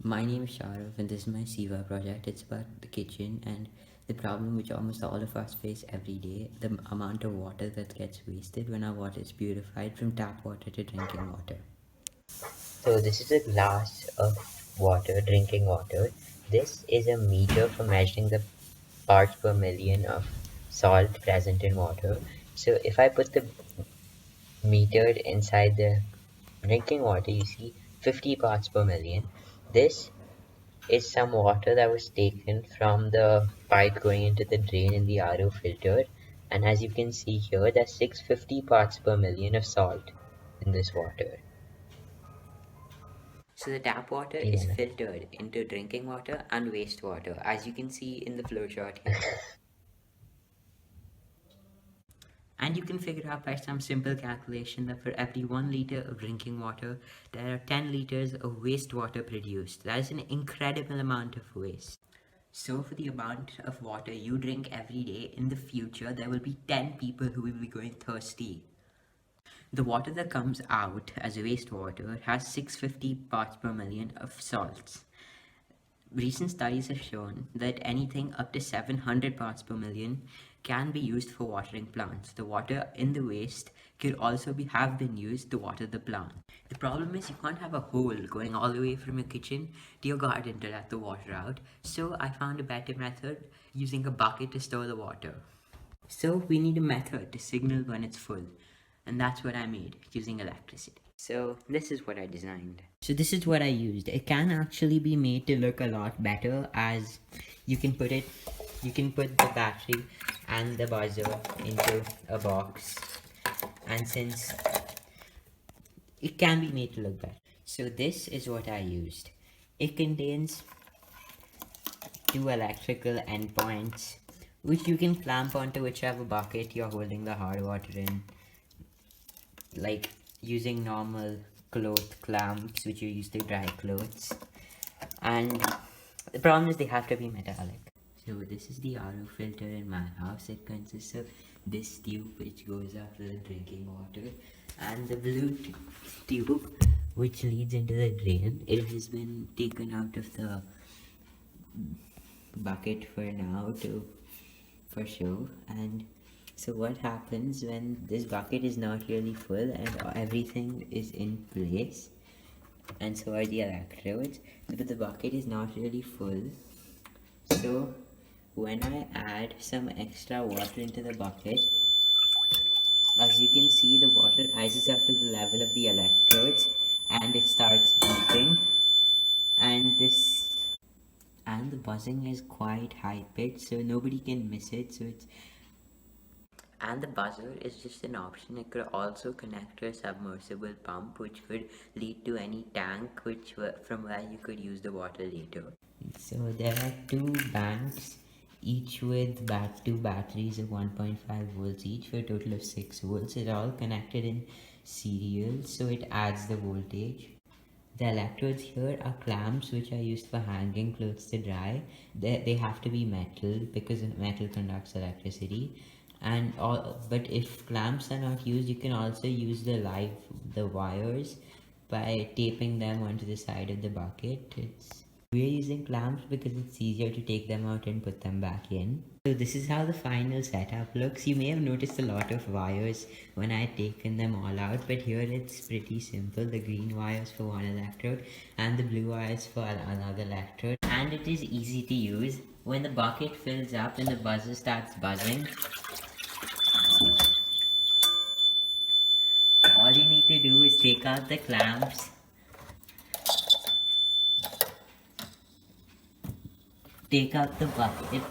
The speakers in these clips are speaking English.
My name is Shahrukh and this is my SEWA project. It's about the kitchen and the problem which almost all of us face every day, the amount of water that gets wasted when our water is purified from tap water to drinking water. So this is a glass of water, drinking water. This is a meter for measuring the parts per million of salt present in water. So if I put the meter inside the drinking water, you see 50 parts per million. This is some water that was taken from the pipe going into the drain in the RO filter. And as you can see here, there's 650 parts per million of salt in this water. So the tap water is Yeah. filtered into drinking water and wastewater, as you can see in the flowchart here. And you can figure out by some simple calculation that for every 1 liter of drinking water, there are 10 liters of wastewater produced. That is an incredible amount of waste. So for the amount of water you drink every day, in the future, there will be 10 people who will be going thirsty. The water that comes out as wastewater has 650 parts per million of salts. Recent studies have shown that anything up to 700 parts per million can be used for watering plants. The water in the waste could also have been used to water the plant. The problem is you can't have a hole going all the way from your kitchen to your garden to let the water out. So I found a better method, using a bucket to store the water. So we need a method to signal when it's full, and that's what I made using electricity. So this is what I designed. So this is what I used. It can actually be made to look a lot better, as you can put the battery and the buzzer into a box, and since it can be made to look better. So this is what I used. It contains two electrical endpoints which you can clamp onto whichever bucket you're holding the hard water in, like using normal cloth clamps which you use to dry clothes. And the problem is they have to be metallic. So this is the RO filter in my house. It consists of this tube which goes after the drinking water and the blue tube which leads into the drain. It has been taken out of the bucket for now to for show. And so what happens when this bucket is not really full and everything is in place, and so are the electrodes, but the bucket is not really full. So when I add some extra water into the bucket, as you can see, the water rises up to the level of the electrodes and it starts beeping, and the buzzing is quite high pitched, so nobody can miss it. So it's and the buzzer is just an option. It could also connect to a submersible pump, which could lead to any tank from where you could use the water later. So there are two banks, each with two batteries of 1.5 volts each, for a total of 6 volts. It's all connected in serial, so it adds the voltage. The electrodes here are clamps which are used for hanging clothes to dry. They have to be metal because metal conducts electricity. But if clamps are not used, you can also use the wires by taping them onto the side of the bucket. We're using clamps because it's easier to take them out and put them back in. So this is how the final setup looks. You may have noticed a lot of wires when I had taken them all out, but here it's pretty simple. The green wires for one electrode and the blue wires for another electrode. And it is easy to use. When the bucket fills up and the buzzer starts buzzing, all you need to do is take out the clamps, take out the bucket,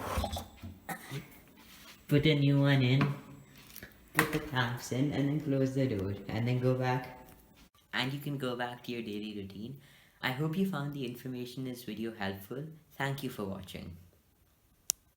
put a new one in, put the clamps in, and then close the door, and then go back. And you can go back to your daily routine. I hope you found the information in this video helpful. Thank you for watching.